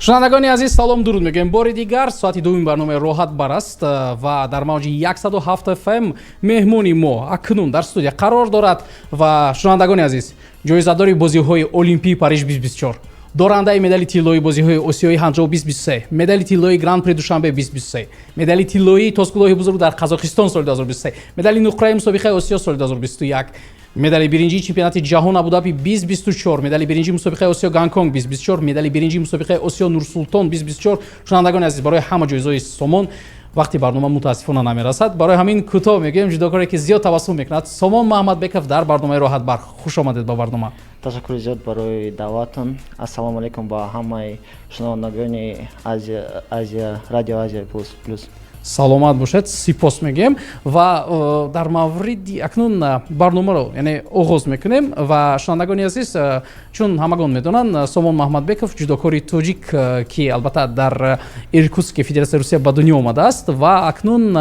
шунавандагони азиз, салом дуруд мегӯем. Бори дигар соати дуюми барномаи роҳат бар аст ва дар мавҷи 107 FM меҳмони мо акнун дар студия қарор дорад ва шунавандагони азиз, ҷоизадори бозиҳои Олимпии Париж 2024, дорандаи медали тиллои бозиҳои Осиёи Ҳанчжоу 2023, медали тиллои Гран-при Душанбе 2023, медали тиллои Тоскулоҳи бузург дар Қазоқистон соли 2023, медали нуқраи мусобиқаи Осиё соли 2021, медали биринҷии чемпионати ҷаҳон Абу-Даби 2024, медали биринҷии мусобиқаи Осиё Гонконг 2024, медали биринҷии мусобиқаи Осиё Нурсултон 2024. Шунавандагони азиз, барои ҳама ҷоизаҳои Сомон вақти барнома мутаассифона намерасад. Барои ҳамин кӯтоҳ мегӯем ҷудокоре ки зиёд тавассум мекунад. Сомон Маҳмадбеков дар барномаи Роҳат бар. Хуш омадед ба барнома. Ташаккури зиёд барои даъватон. Ассалому алайкум ба ҳамаи шунавандагони Азия Радио Азия Плюс. Саломат бошед, сипос мегӯем ва дар мавриди акнун барномаро яъне оғоз мекунем ва шунавандагони азиз, чун ҳамагон медонанд, Сомон Маҳмадбеков ҷудокори тоҷик ки албатта дар Иркутски Федератсияи Русия ба дунё омадааст ва акнун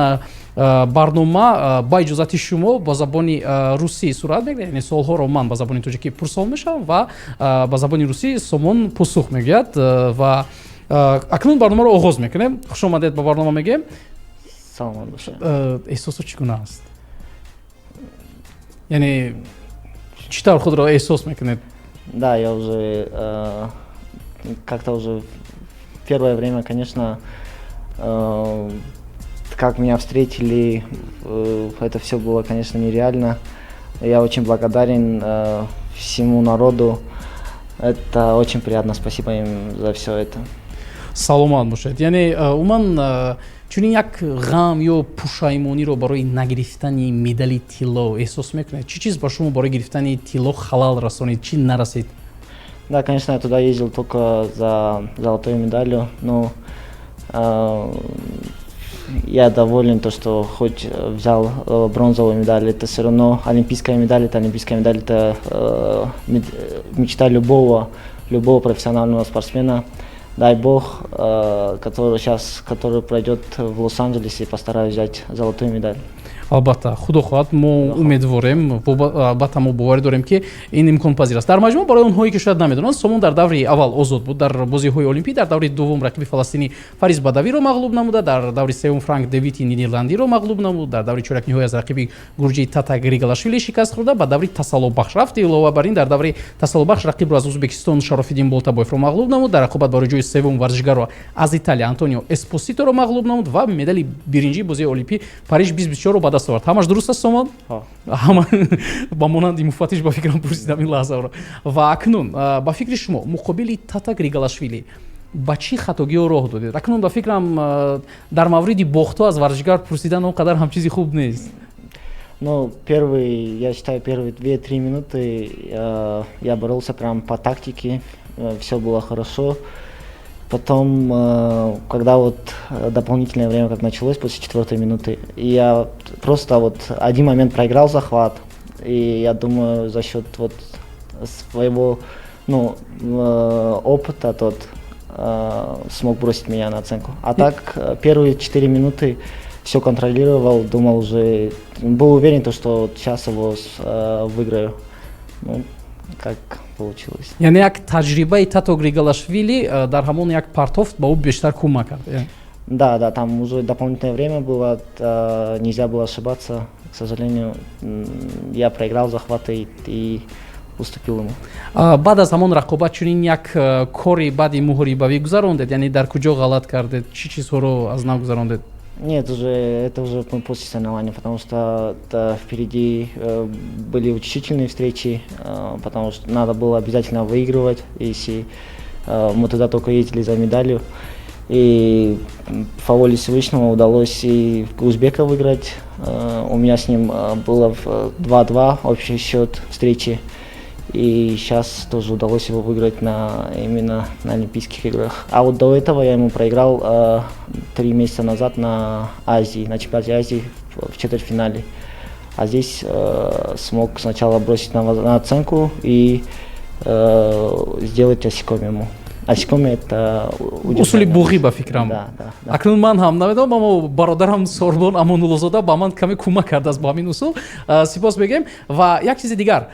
барнома ба иҷозати шумо ба забони русӣ сурат мегирад, яъне суолҳоро ман ба забони тоҷикӣ пурсол мешавам ва ба забони русӣ Сомон посух мегӯяд ва акнун барномаро оғоз мекунем. Хуш омадед ба барнома мегӯем. Саломат бошед. Эҳсосот чӣ гуна аст? Яъне чӣ тавр худро эҳсос мекунед? Да, я уже как-то уже первое время, конечно, как меня встретили, это все было, конечно, нереально. Я очень благодарен всему народу. Это очень приятно. Спасибо им за все это. Саломат бошед. Яъне умуман чунин як ғам ё пушаймониро барои нагирифтани медали тилло эҳсос мекунед? Чӣ чиз ба шумо барои гирифтани тилло халал расонид? Чӣ нарасид? Да, конечно, я туда ездил только за золотой медалью, но я доволен, то, что хоть взял бронзовую медаль, это все равно олимпийская медаль, это мечта любого профессионального спортсмена. Дай бог, который пройдет в Лос-Анджелесе, постараюсь взять золотую медаль. албатта худо хоҳад, мо умедворем, албатта мо боварӣ дорем ки ин имконпазир аст. Дар маҷмӯъ барои онҳое ки шояд намедонанд, Сомон дар даври аввал озод буд дар бозиҳои олимпӣ, дар даври дуввум рақиби фаластинӣ Фарис Бадавиро мағлуб намуда, дар даври севум Франк Девити нидерландиро мағлуб намуд, дар даври чоракниҳоя аз рақиби гурҷии Тата Григалашвили шикаст хӯрда, ба даври Тасаллобахш рафт. Илова бар ин, дар даври Тасаллобахш рақибро аз Узбекистон Шарофиддин Болтабоевро мағлуб намуд, дар рақобат барои ҷои севум варзишгаро аз Италия Антонио Эспоситоро мағлуб намуд ва медали биринҷии бозии олимпӣ Париж 2024ро ба даст овард. Ҳамаш дуруст аст, Сомон? ҳама ба монанди муфаттиш ба фикрам пурсидам ин лаҳзаро. Ва акнун ба фикри шумо муқобили Тата Григалашвили ба чӣ хатогиҳо роҳ додед? Акнун ба фикрам дар мавриди бохтҳо аз варзишгар пурсидан он қадар ҳам чизи хуб нест. Ну, я считаю, первые 2-3 минуты я боролся прям по тактике, все было хорошо. Потом, когда вот дополнительное время как началось после 4-й минуты, я просто вот один момент проиграл захват, и я думаю, за счет вот своего опыта смог бросить меня на оценку. А так, первые 4 минуты все контролировал, думал уже, был уверен, что вот сейчас его выиграю. Ну, как получилось. Яъне як таҷрибаи Тато Григалашвили дар ҳамон як партофт ба ӯ бештар кӯмак кард. Да, там уже дополнительное время было, нельзя было ошибаться. К сожалению, я проиграл захваты и уступил ему. Баъд аз ҳамон рақобат чунин як кори баъди муҳорибавӣ гузарондед? Яъне дар куҷо ғалат кардед? Чӣ чизҳоро аз нав гузарондед? Нет, это уже после соревнований, потому что впереди были учительные встречи, потому что надо было обязательно выигрывать, если мы туда только ездили за медалью. И по воле Всевышнего удалось и узбека выиграть. У меня с ним было 2-2 общий счет встречи. И сейчас тоже удалось его выиграть именно на Олимпийских играх. А вот до этого я ему проиграл 3 месяца назад на чемпионате Азии в четвертьфинале. А здесь смог сначала бросить на оценку и сделать осеком ему. Осеком это усули буғӣ ба фикрам. Да. Акнун ман ҳам намедонам, аммо бародарам Сорбон Амонуллозода ба ман каме кӯмак кардааст ба ҳамин усул. Сипос мегӯем. Ва як чизи дигар,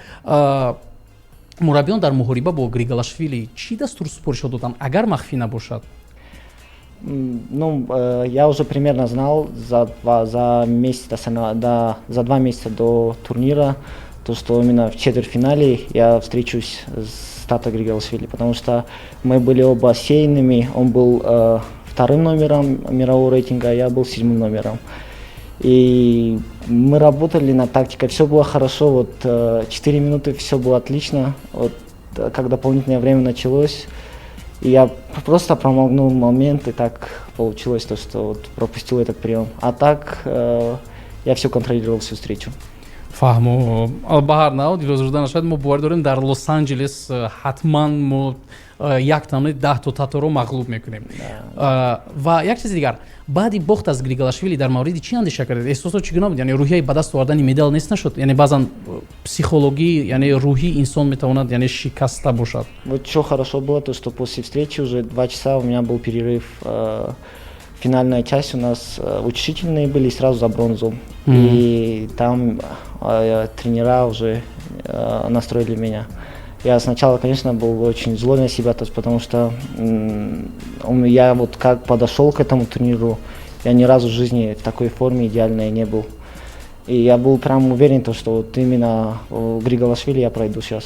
мураббиён дар муҳориба бо Григалашвили чӣ дастур супоришот доданд агар махфӣ набошад? Ну, я уже примерно знал за месяц за 2 месяца до турнира, то, что именно в четвертьфинале я встречусь с Тато Григалашвили, потому что мы были оба сейными, он был вторым номером мирового рейтинга, а я был 7-м номером. И мы работали над тактикой, все было хорошо, вот 4 минуты все было отлично, вот как дополнительное время началось, и я просто промахнул момент, и так получилось то, что вот пропустил этот прием. А так я все контролировал всю встречу. фаҳмо ба ҳар навъ дилозурда нашад мо бовар дорем дар Лос-Анҷелес ҳатман мо як тамни 10 то таторо мағлуб мекунем. Ва як чизи дигар, баъди бохт аз Григалашвили дар мавриди чӣ андеша кардед? Эҳсосот чӣ гуна буд? Яъне рӯҳияи ба даст овардани медал нест нашуд? Яъне баъзан психологӣ, яъне рӯҳи инсон метавонад яъне шикаста бошад. Вот что хорошо было, то что после встречи уже 2 часа у меня был перерыв. Финальная часть у нас учительные были сразу за бронзу. И там тренера уже настроили меня. Я сначала, конечно, был очень злой на себя, потому что я вот как подошел к этому турниру, я ни разу в жизни в такой форме идеальной не был. И я был прям уверен, что вот именно в Григалашвили я пройду сейчас.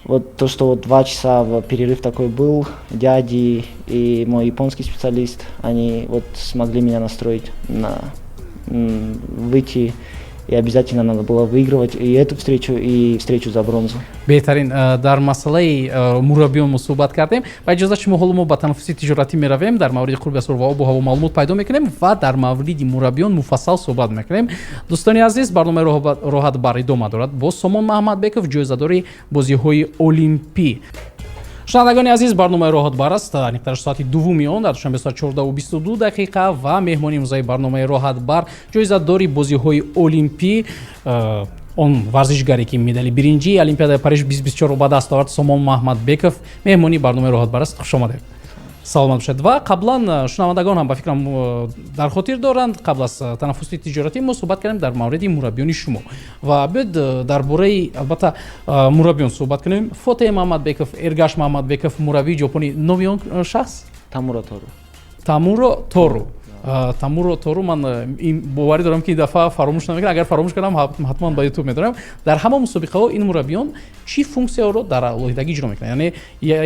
Вот то, что вот 2 часа перерыв такой был, дяди и мой японский специалист, они вот смогли меня настроить на выйти, и обязательно надо было выигрывать и эту встречу, и встречу за бронзу. беҳтарин дар масъалаи мураббиён мо суҳбат кардем ва иҷозат шумо ҳоло мо ба танаффуси тиҷоратӣ меравем, дар мавриди қурби асбоб ва обу ҳаво маълумот пайдо мекунем ва дар мавриди мураббиён муфассал суҳбат мекунем. дӯстони азиз, барномаи роҳат бар идома дорад бо Сомон Маҳмадбеков, ҷоизадори бозиҳои олимпӣ. шунавандагони азиз, барномаи роҳат бар аст. Ниқтараш соати дуввуми он дар душанбе соати 14:22 ва меҳмони имрӯзаи барномаи роҳат бар ҷоизадори бозиҳои олимпӣ, он варзишгаре ки медали биринҷии Олимпиадаи Париж 2024 ба даст овард, Сомон Маҳмадбеков меҳмони барномаи роҳат бар аст. Хушомадед. саломат бошед. Ва қаблан шунавандагон ҳам ба фикрам дар хотир доранд, қабл аз танаффуси тиҷоратӣ мо суҳбат кардем дар мавриди мураббиёни шумо ва биёед дар бораи албатта мураббиён суҳбат кунем. Фотеҳ Маҳмадбеков, Эргаш Маҳмадбеков, мураббии ҷопонӣ, номи он шахс? Тамуро Тору. Тамуро Тору. Тамуро Тору, ман боварӣ дорам ки ин дафъа фаромӯш намекунам. Агар фаромӯш кардам, ҳатман ба ютуб медорам. Дар ҳама мусобиқаҳо ин мураббиён чӣ функсияро дар алоҳидагӣ иҷро мекунанд? Яъне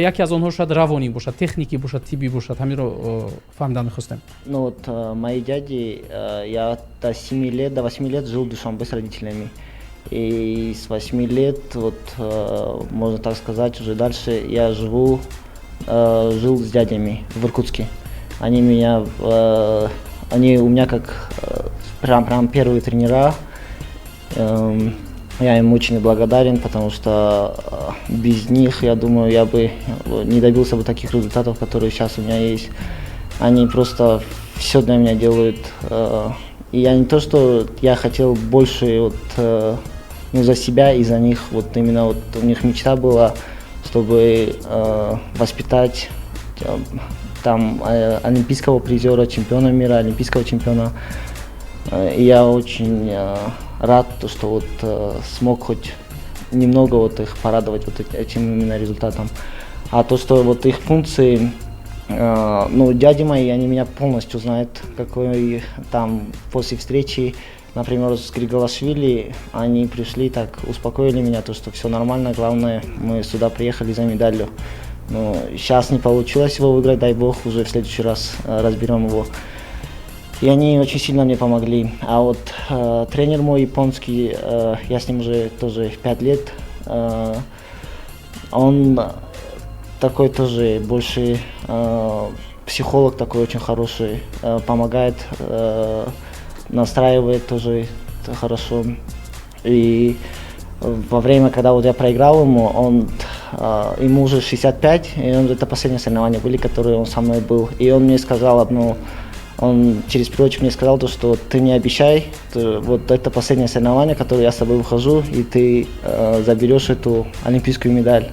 яке аз онҳо шояд равонӣ бошад, техникӣ бошад, тиббӣ бошад. Ҳаминро фаҳмидан мехостем. Ну вот мои дяди, я до 8 лет жил в Душанбе с родителями. И с 8 лет, вот можно так сказать, уже дальше я жил с дядями в Иркутске. Они у меня как прям первые тренера. Я им очень благодарен, потому что без них, я думаю, я бы не добился бы таких результатов, которые сейчас у меня есть. Они просто все для меня делают. И я не то, что я хотел больше вот, за себя и за них. Вот именно вот у них мечта была, чтобы воспитать там олимпийского призера, чемпиона мира, олимпийского чемпиона. И я очень рад, что вот смог хоть немного вот их порадовать вот этим именно результатом. А то, что вот их функции, ну, дяди мои, они меня полностью знают, какой там после встречи, например, с Григалашвили, они пришли так, успокоили меня, то, что все нормально, главное, мы сюда приехали за медалью. Ну, сейчас не получилось его выиграть, дай бог, уже в следующий раз разберем его. И они очень сильно мне помогли. А вот тренер мой японский, я с ним уже тоже 5 лет, он такой тоже больше психолог, такой очень хороший, помогает, настраивает тоже хорошо. И во время, когда вот я проиграл ему, ему уже 65, и это последние соревнования были, которые он со мной был. И он мне сказал одну, он через переводчик мне сказал, то, что ты не обещай, вот это последнее соревнование, которое я с тобой выхожу, и ты заберешь эту олимпийскую медаль.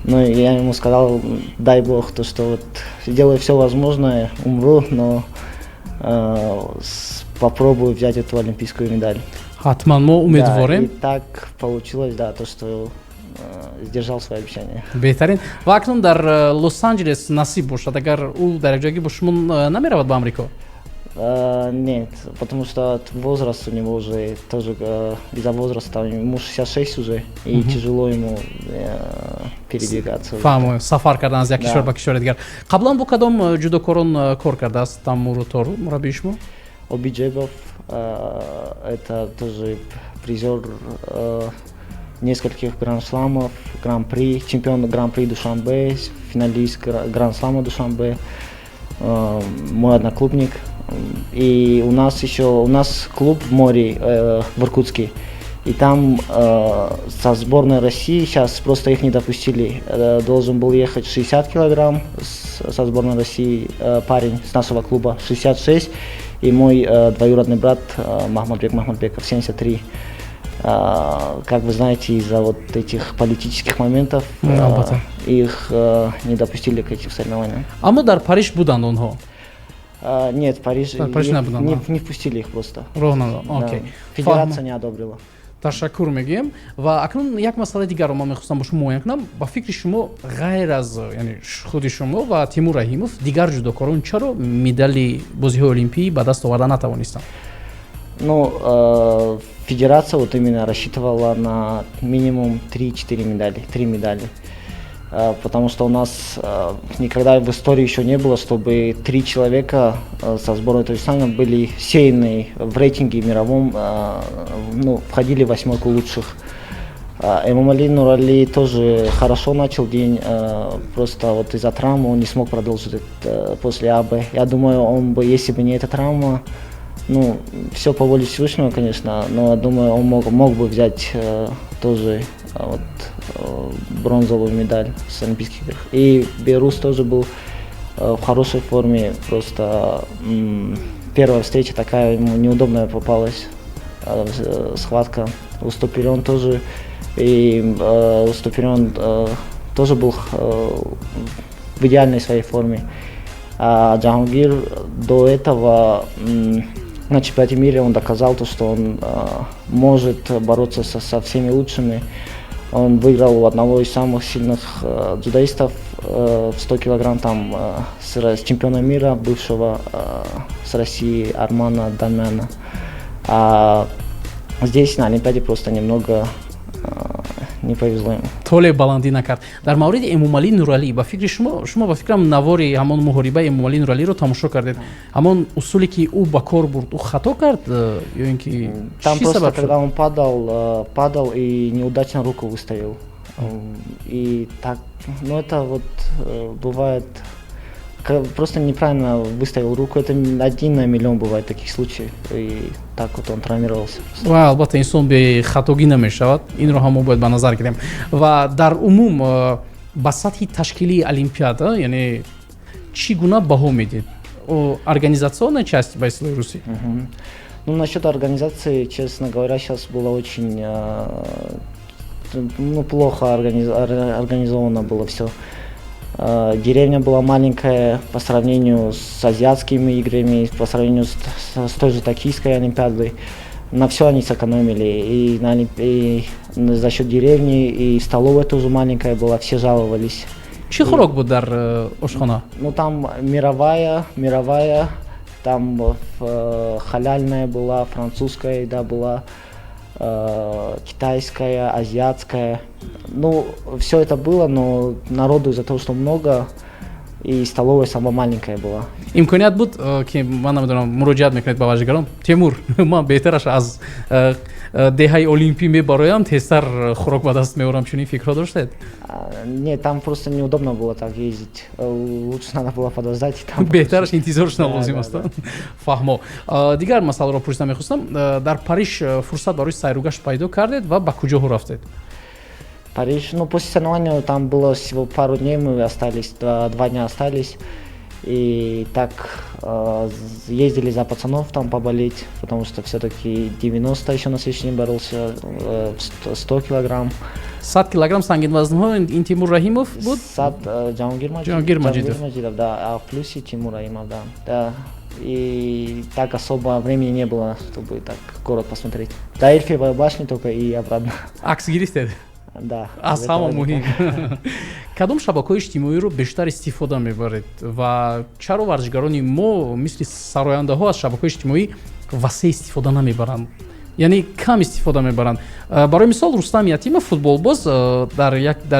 Ну и я ему сказал, дай бог, то, что вот сделаю все возможное, умру, но попробую взять эту олимпийскую медаль. ҳатман мо умедворем. И так получилось, да, то, что сдержал свое обещание. беҳтарин ва акнун дар Лос-Анҷелес насиб бошад агар ӯ дар якҷоягӣ бо шумо намеравад ба Амрико? Нет, потому что возраст у него уже тоже из-за возраста, ему 66 уже, и тяжело ему передвигаться. фаҳмо сафар кардан аз як Да. кишвар ба кишвари дигар. қаблан бо кадом ҷудокорон кор кардааст Тамуру Тору мураббии шумо? Обиджебов, это тоже призер нескольких гранд-сламов, гран-при, чемпион гран-при Душанбе, финалист гранд-слама Душанбе, мой одноклубник. И у нас клуб в море в Иркутске, и там со сборной России сейчас просто их не допустили. Должен был ехать 60 килограмм со сборной России парень с нашего клуба, 66, и мой двоюродный брат Махмадбек Махмадбеков, 73. Как вы знаете, из-за вот этих политических моментов их не допустили к этим соревнованиям. Аммо дар Париж буданд онҳо? Нет, Париж не впустили их просто. Ровно, Да. окей. Федерация не одобрила. ташаккур мегӯем ва акнун як масъалаи дигарро ман мехостам бо шумо муайян кунам. Ба фикри шумо ғайр аз яъне худи шумо ва Тимур Раҳимов дигар ҷудокорон чаро медали бозиҳои олимпӣ ба даст оварда натавонистанд? Ну, федерация вот именно рассчитывала на минимум 3-4 медали, 3 медали. Потому что у нас никогда в истории еще не было, чтобы 3 человека со сборной Таджикистана были сеяны в рейтинге мировом, ну, входили в 8 лучших. Эмомали Нурали тоже хорошо начал день, просто вот из-за травмы он не смог продолжить после АБ. Я думаю, он бы, если бы не эта травма, ну, все по воле Всевышнего, конечно, но я думаю, он мог бы взять тоже вот, бронзовую медаль с Олимпийских игр. И Берус тоже был в хорошей форме, просто первая встреча такая ему неудобная попалась, схватка. Уступирен тоже, и Уступирен тоже был в идеальной своей форме. А Джахангир до этого на чемпионате мира он доказал то, что он может бороться со всеми лучшими. Он выиграл у одного из самых сильных дзюдоистов в 100 килограмм там с чемпионом мира бывшего с России Армана Данмяна. А здесь на Олимпиаде просто немного не повезло ему. толе баландӣ накард. Дар мавриди Эмомалӣ Нуралӣ ба фикри шумо ба фикрам навори ҳамон муҳорибаи Эмомалӣ Нуралиро тамошо кардед. Ҳамон усуле ки ӯ ба кор бурд, ӯ хато кард ё ин ки Там чӣ просто, сабаб когда шуд? он падал и неудачно руку выставил. И так, ну это вот бывает, просто неправильно выставил руку, это 1 на миллион бывает таких случаев, и так вот он травмировался. ва албатта инсон бехатогӣ намешавад, инро ҳам мо бояд ба назар гирем. Ва дар умум ба сатҳи ташкилии Олимпиада, яъне чӣ гуна баҳо медиҳед? Организационная часть ба ислоҳи русӣ? Ну, насчет организации, честно говоря, сейчас было очень плохо организовано было все. Деревня была маленькая по сравнению с азиатскими играми, по сравнению с той же Токийской Олимпиадой. На все они сэкономили. И за счет деревни, и столовая тоже маленькая была, все жаловались. Чӣ хӯрок буд дар ошхона? Ну, там мировая, там халяльная была, французская еда была, китайская, азиатская. Ну, все это было, но народу из-за того, что много, и столовая самая маленькая была. имконият буд ки ман намедонам муроҷиат мекунед ба важигарон? Тимур, ман беҳтараш аз деҳаи олимпӣ мебароям, тезтар хӯрок ба даст меорам, чунин фикрҳо доштед? Нет, там просто неудобно было так ездить. Лучше надо было подождать. беҳтараш интизор шудан лозим аст. фаҳмо. Дигар масъаларо пурсида мехостам. Дар Париж фурсат барои сайругашт пайдо кардед ва ба куҷоҳо рафтед? Париж, ну, после соревнования там было всего пару дней, мы остались, 2 дня остались. И так ездили за пацанов там поболеть, потому что все-таки 90 еще на следующий день боролся, 100 килограмм. 100 килограмм сангинвазнҳо ин Тимур Раҳимов буд? Джахангир Маҷидов, да, а в плюсе Тимур Раҳимов, да. И так особо времени не было, чтобы так город посмотреть. До Эйфелевой башни только и обратно. Акс гирифтед? Да. аз ҳама муҳим кадом шабакаҳои иҷтимоиро бештар истифода мебаред ва чаро варзишгарони мо мисли сарояндаҳо аз шабакаҳои иҷтимоӣ васеъ истифода намебаранд, яъне кам истифода мебаранд? Барои мисол Рустам Ятимов футболбоз дар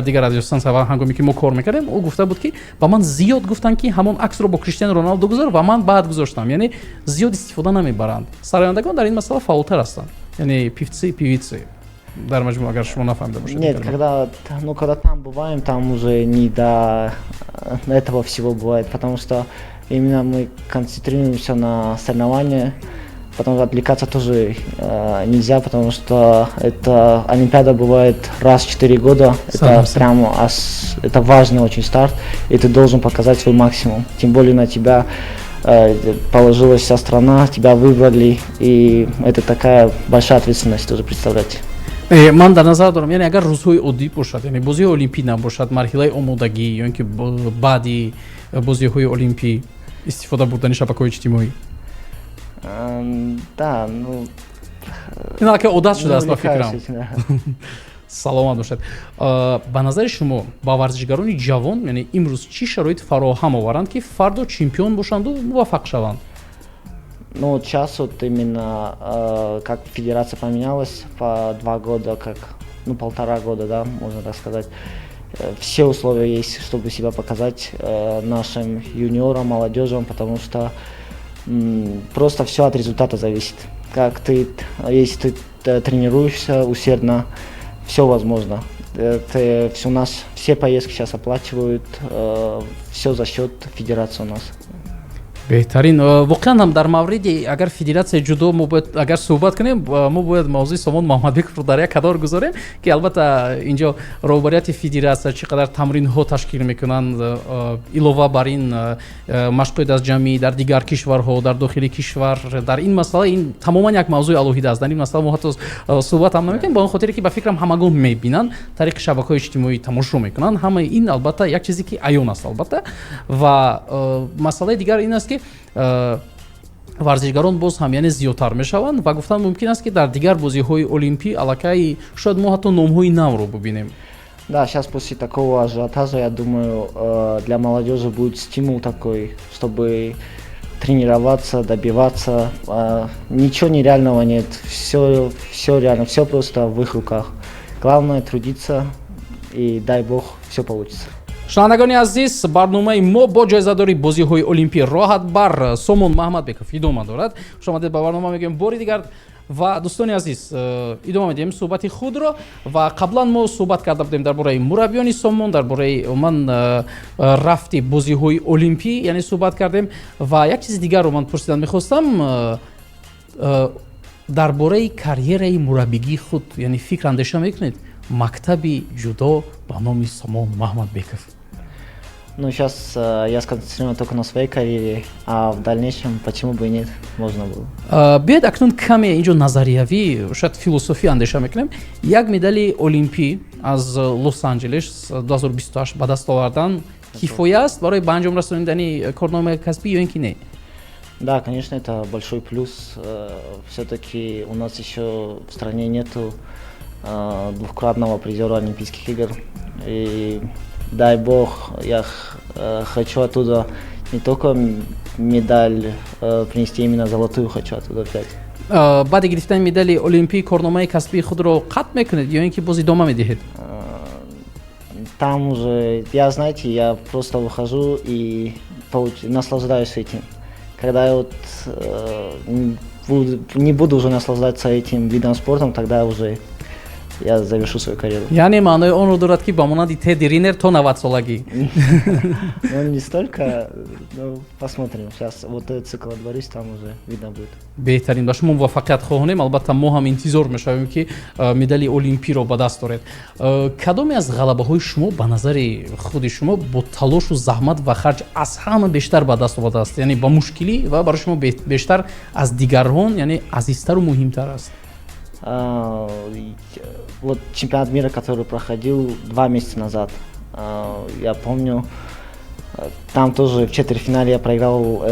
дигар радиостанция ҳангоме ки мо кор мекардем, ӯ гуфта буд ки ба ман зиёд гуфтанд ки ҳамон аксро бо Криштиану Роналдо гузор ва ман баъд гузоштам, яъне зиёд истифода намебаранд. Сарояндагон дар ин масъала фаъолтар ҳастанд, яъне певцы дар маҷмӯъ, агар шумо нафаҳмида бошед. Нет, когда там бываем, там уже не до этого всего бывает, потому что именно мы концентрируемся на соревнования, потом отвлекаться тоже нельзя, потому что это Олимпиада бывает раз в 4 года, это важный очень старт, и ты должен показать свой максимум, тем более на тебя положилась вся страна, тебя выбрали, и это такая большая ответственность тоже представлять. ман дар назар дорам, яъне агар рӯзҳои оддӣ бошад, яъне бозиҳои олимпӣ набошад, марҳилаи омодагӣ ё ин ки баъди бозиҳои олимпӣ истифода бурдани шабакаҳои иҷтимоӣ. Да, ну... ин аллакай одат шудааст ба фикрам. Саломат бошед. Ба назари шумо ба варзишгарони ҷавон, яъне имрӯз чӣ шароит фароҳам оваранд ки фардо чемпион бошанду муваффақ шаванд? Ну, вот сейчас вот именно как федерация поменялась по 2 года, ну, 1,5 года, да, можно так сказать. Все условия есть, чтобы себя показать нашим юниорам, молодежам, потому что просто все от результата зависит. Если ты тренируешься усердно, все возможно. Все поездки сейчас оплачивают, все за счет федерации у нас. беҳтарин. Воқеан ҳам дар мавриди агар федератсияи ҷудо мо бояд агар суҳбат кунем, мо бояд мавзӯи Сомон Маҳмадбековро дар як кадор гузорем ки албатта инҷо роҳбарияти федератсия чӣ қадар тамринҳо ташкил мекунанд, илова бар ин машқҳои дастҷамъӣ дар дигар кишварҳо, дар дохили кишвар, дар ин масъала ин тамоман як мавзӯи алоҳида аст. Дар ин масъала мо ҳатто суҳбат ҳам намекунем, бо он хотире ки ба фикрам ҳамагон мебинанд, тариқи шабакаҳои иҷтимоӣ тамошо мекунанд. Ҳамаи ин албатта як чизе ки аён аст албатта. Ва масъалаи дигар ин аст ки варзишгарон боз ҳам яъне зиёдтар мешаванд ва гуфтан мумкин аст ки дар дигар бозиҳои олимпӣ аллакай шояд мо ҳатто номҳои навро бубинем. Да, сейчас после такого ажиотажа, я думаю, для молодежи будет стимул такой, чтобы тренироваться, добиваться. Ничего нереального нет, все реально, все просто в их руках. Главное трудиться, и дай бог, все получится. шунавандагони азиз, барномаи мо бо ҷоизадори бозиҳои олимпӣ роҳат бар Сомон Маҳмадбеков идома дорад. Хушомадед ба барнома мегӯем бори дигар. ва дӯстони азиз, идома медиҳем суҳбати худро ва қаблан мо суҳбат карда будем дар бораи мураббиёни Сомон, дар бораи умуман рафти бозиҳои олимпӣ, яъне суҳбат кардем. Ва як чизи дигарро ман пурсидан мехостам дар бораи карьераи мураббигии худ, яъне фикр андеша мекунед мактаби ҷудо ба номи Сомон Маҳмадбеков? Ну, сейчас я сконцентрирован только на своей карьере, а в дальнейшем почему бы и нет, можно было. Биед акнун каме инҷо назариявӣ, шояд философӣ андеша мекунем. Як медали олимпӣ аз Лос-Анҷелес 2028 ба даст овардан кифоя аст барои ба анҷом расонидани корномаи касбӣ ё ин ки не? Да, конечно, это большой плюс. Все-таки у нас еще в стране нету двукратного призера Олимпийских игр. И дай бог, я хочу оттуда не только медаль принести, именно золотую хочу оттуда взять. Баъди гирифтани медали олимпии корномаи касбии худро қатъ мекунед ё ин ки боз идома медиҳед? Там уже, знаете, я просто выхожу и наслаждаюсь этим. Когда я не буду уже наслаждаться этим видом спорта, тогда уже я завершу свою карьеру. Яъне маънои онро дорад ки ба монанди Теди Ринер то 90-солагӣ. Ну, не столько, но посмотрим. Сейчас вот этот цикл отборюсь, там уже видно будет. Беҳтарин, ба шумо муваффақият хоҳонем. Албатта мо ҳам интизор мешавем ки медали олимпиро ба даст оред. Кадоме аз ғалабаҳои шумо ба назари худи шумо бо талошу заҳмат ва харҷ аз ҳама бештар ба даст омадааст? Яъне ба мушкилӣ ва барои шумо бештар аз дигарҳон, яъне азизтару муҳимтар аст? Вот чемпионат мира, который проходил 2 месяца назад, я помню, Там тоже в четвертьфинале я проиграл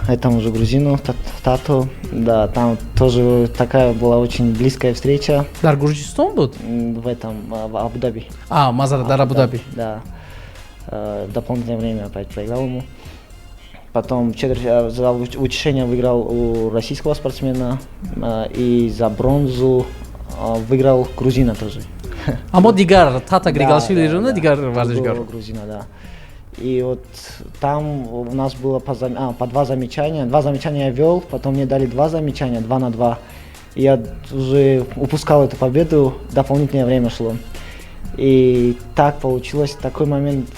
этому же грузину, Тату. Да, там тоже такая была очень близкая встреча. дар Гурҷистон буд? В этом, в Абу-Даби. Мазарат, дар Абу-Даби. Да. Дополнительное время опять проиграл ему. Потом за утешение выиграл у российского спортсмена. И за бронзу выиграл грузина тоже. Аммо дигар Тата Григалшвилиро, Да, дигар варзишгар. грузина, да. И вот там у нас было по два замечания. Два замечания я вел, потом мне дали два замечания, 2 на 2. И я уже упускал эту победу, дополнительное время шло. И так получилось, такой момент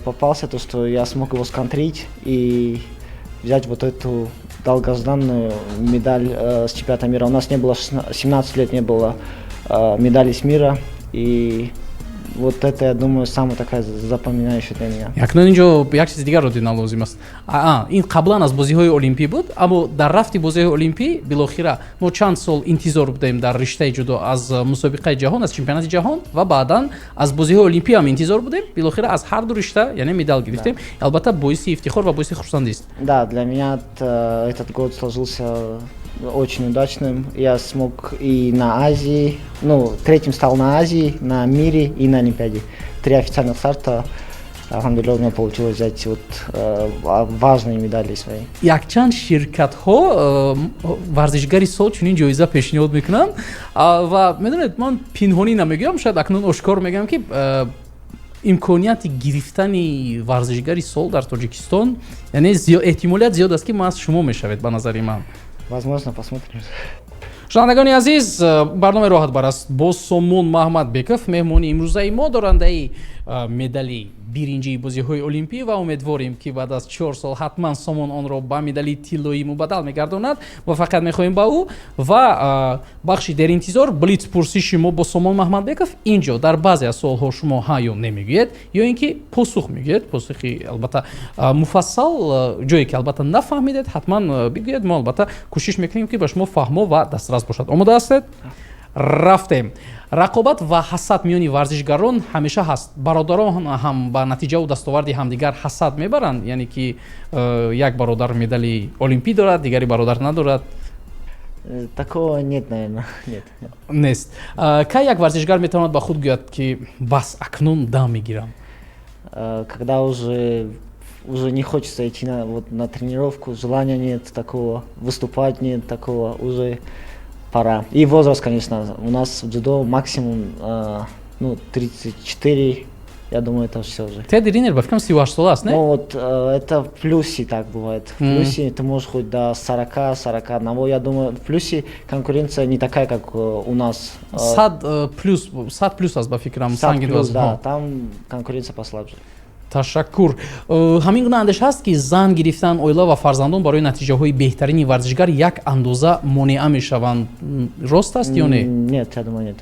попался, то что я смог его сконтрить и взять вот эту долгожданную медаль с чемпионата мира. У нас не было 17 лет не было медали с мира, и вот это, я думаю, самая такая запоминающая для меня. Акнун инҷо як чизи дигарро дидна лозим аст. Ин қаблан аз бозиҳои олимпӣ буд, аммо дар рафти бозиҳои олимпӣ билохира мо чанд сол интизор будем дар риштаи ҷудо аз мусобиқаи ҷаҳон, аз чемпионати ҷаҳон ва баъдан аз бозиҳои олимпӣ ҳам интизор будем. Билохира аз ҳар ду ришта, яъне медал гирифтем. Албатта боиси ифтихор ва боиси хурсандист. Да, для меня этот год сложился очень удачным. Я смог и на Азии, третьим стал на Азии, на мире и на Олимпиаде. 3 официальных старта. Алхамдулилlah, у меня получилось взять важные медали свои. Якчанд ширкатҳо варзишгари сол чунин ҷоиза пешниҳод мекунанд ва медонед, ман пинҳонӣ намегӯям, шояд акнун ошкор мегӯям ки имконияти гирифтани варзишгари сол дар Тоҷикистон, яъне эҳтимолият зиёд аст ки ман аз шумо мешавед ба назари ман. Возможно, посмотрим. шунавандагони азиз, барномаи роҳат бар аст бо Сомон Маҳмадбеков, меҳмони имрӯзаи мо, дорандаи медали биринҷии бозиҳои олимпӣ ва умедворим ки баъд аз 4 сол ҳатман Сомон онро ба медали тиллоӣ мубаддал мегардонад. Муваффақият мехоҳем ба ӯ ва бахши деринтизор блиц пурсиши мо бо Сомон Маҳмадбеков. Инҷо дар баъзе аз суолҳо шумо ҳа ё не мегӯед, ё ин ки посух мегӯед, посухи албатта муфассал, ҷое ки албатта нафаҳмидед ҳатман бигӯед. Мо албатта кӯшиш мекунем ки ба шумо фаҳмо ва дастрас бошад. Омода ҳастед? Рафтем. Рақобат ва ҳасад миёни варзишгарон ҳамеша ҳаст. Бародарон ҳам ба натиҷаву дастоварди ҳамдигар ҳасад мебаранд, яъне ки як бародар медали олимпӣ дорад, дигари бародар надорад. Такого нет, наверное. Нет. Нест. Кай як варзишгар метавонад ба худ гӯяд ки бас акнун дам мегирам? Когда уже не хочется идти на тренировку, желания нет такого, выступать нет такого, уже пора. И возраст, конечно, у нас в дзюдо максимум 34, я думаю, это все уже. Ты диринер, бафкам 38 сол аст, не? Ну вот это в плюсе так бывает. В плюсе ты можешь хоть до 40-41. Я думаю, в плюсе конкуренция не такая, как у нас. Сад плюс аст ба фикрам. Сад плюс, да, там конкуренция послабже. Ташаккур. Ҳамин гуна андеш ҳаст ки зан гирифтан оила ва фарзандон барои натиҷаҳои беҳтарини варзишгар як андоза монеа мешаванд. Рост аст ё не? Нет, я думаю, нет.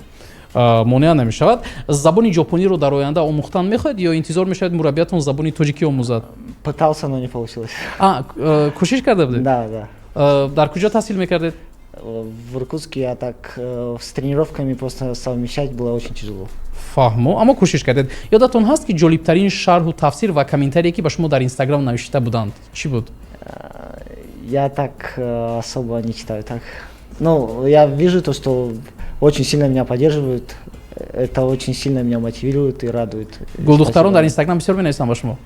Монеа намешавад. Забони ҷопониро дар оянда омӯхтан мехоҳед ё интизор мешавед мураббиятон забони тоҷикӣ омӯзад? Пытался, но не получилось. Кӯшиш карда будед? Да. Дар куҷо таҳсил мекардед? В Иркутске я так с тренировками просто совмещать было очень тяжело. Фаҳмо, аммо кӯшиш кардед. Ёдатон ҳаст ки ҷолибтарин шарҳу тафсир ва комментарие ки ба шумо дар Инстаграм навишта буданд чӣ буд? Я так особо не читаю так. Я вижу то, что очень сильно меня поддерживают. Это очень сильно меня мотивирует и радует. Гулдухтарон дар Инстаграм бисёр менависанд ба шумо?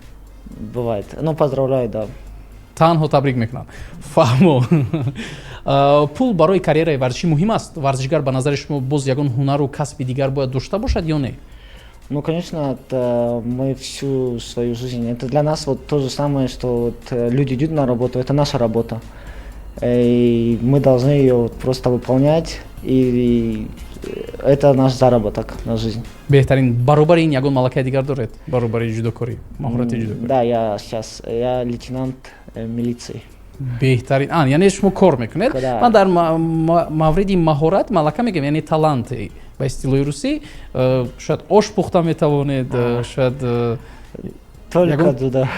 Бывает. Поздравляю, да. Танҳо табрик мекунам. Фаҳмо. Пул барои карьераи варзишӣ муҳим аст? Варзишгар ба назари шумо боз ягон ҳунару касби дигар бояд дошта бошад ё не? Конечно, это мы всю свою жизнь. Это для нас вот то же самое, что люди идут на работу, это наша работа. И мы должны ее просто выполнять, и это наш заработок на жизнь. Беҳтарин баробари ин ягон малакаи дигар доред? Баробари ҷудокорӣ, маҳорати ҷудокорӣ? Да, я лейтенант милиции. Беҳтарин. Яъне шумо кор мекунед? Ман дар мавриди маҳорат малака мегӯям, яъне талант ба истилоҳи русӣ, шояд ош пухта метавонед, шояд Только туда.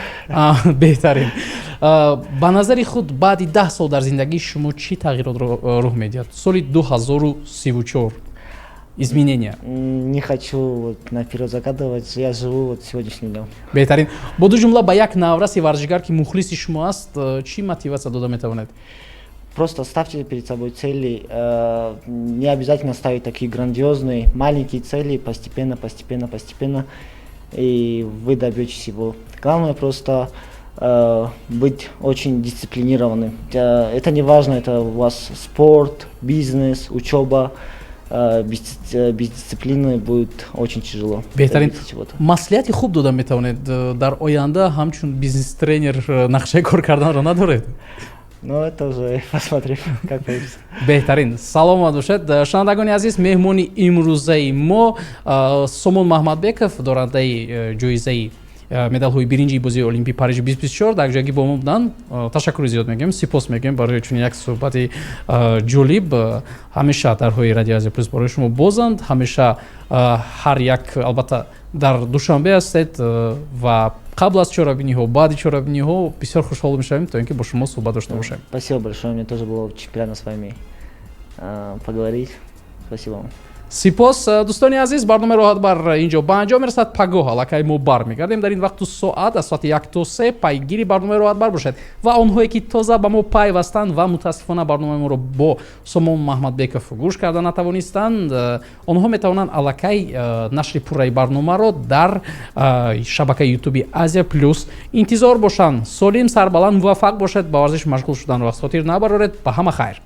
Беҳтарин. Ба назари худ баъди 10 сол дар зиндагии шумо чӣ тағйирот рух медиҳад? Соли 2034. изменения? Не хочу вот наперед загадывать, я живу вот сегодняшним днем. беҳтарин бо ду ҷумла ба як навраси варзишгар ки мухлиси шумо аст чӣ мотивация дода метавонед? Просто ставьте перед собой цели, не обязательно ставить такие грандиозные, маленькие цели, постепенно, и вы добьетесь его. Главное просто быть очень дисциплинированным. Это не важно, это у вас спорт, бизнес, учеба. Без дисциплины будет очень тяжело. беҳтарин маслиҳати хуб дода метавонед дар оянда ҳамчун бизнес тренер нақшаи кор карданро надоред? Ну, это уже посмотрим, как получится. беҳтарин саломат бошед. шунавандагони азиз, меҳмони имрӯзаи мо Сомон Маҳмадбеков, дорандаи ҷоизаи медалҳои биринҷии бозии олимпии Париж 2024 дар ҷойгӣ бо мо буданд. Ташаккури зиёд мегӯем, сипос мегӯем барои чунин як суҳбати ҷолиб. ҳамеша дарҳои радио Азия Плюс барои шумо бозанд. ҳамеша ҳар як албатта дар душанбе ҳастед ва қабл аз чорабиниҳо, баъди чорабиниҳо бисёр хушҳол мешавем то ин ки бо шумо суҳбат дошта бошем. Спасибо большое, мне тоже было очень приятно с вами поговорить. Спасибо вам. сипос дӯстони азиз, барномаи роҳат бар инҷо ба анҷом мерасад. пагоҳ аллакай мо бармегардем дар ин вақту соат аз соати 1 то 3 пайгири барномаи роҳат бар бошед ва онҳое ки тоза ба мо пайвастанд ва мутаассифона барномаи моро бо Сомон Маҳмадбеков гӯш карда натавонистанд, онҳо метавонанд аллакай нашри пурраи барномаро дар шабакаи ютуби Азия Плюс интизор бошанд. солим, сарбаланд, муваффақ бошед. ба варзиш машғул шуданро аз хотир набароред. ба ҳама хайр.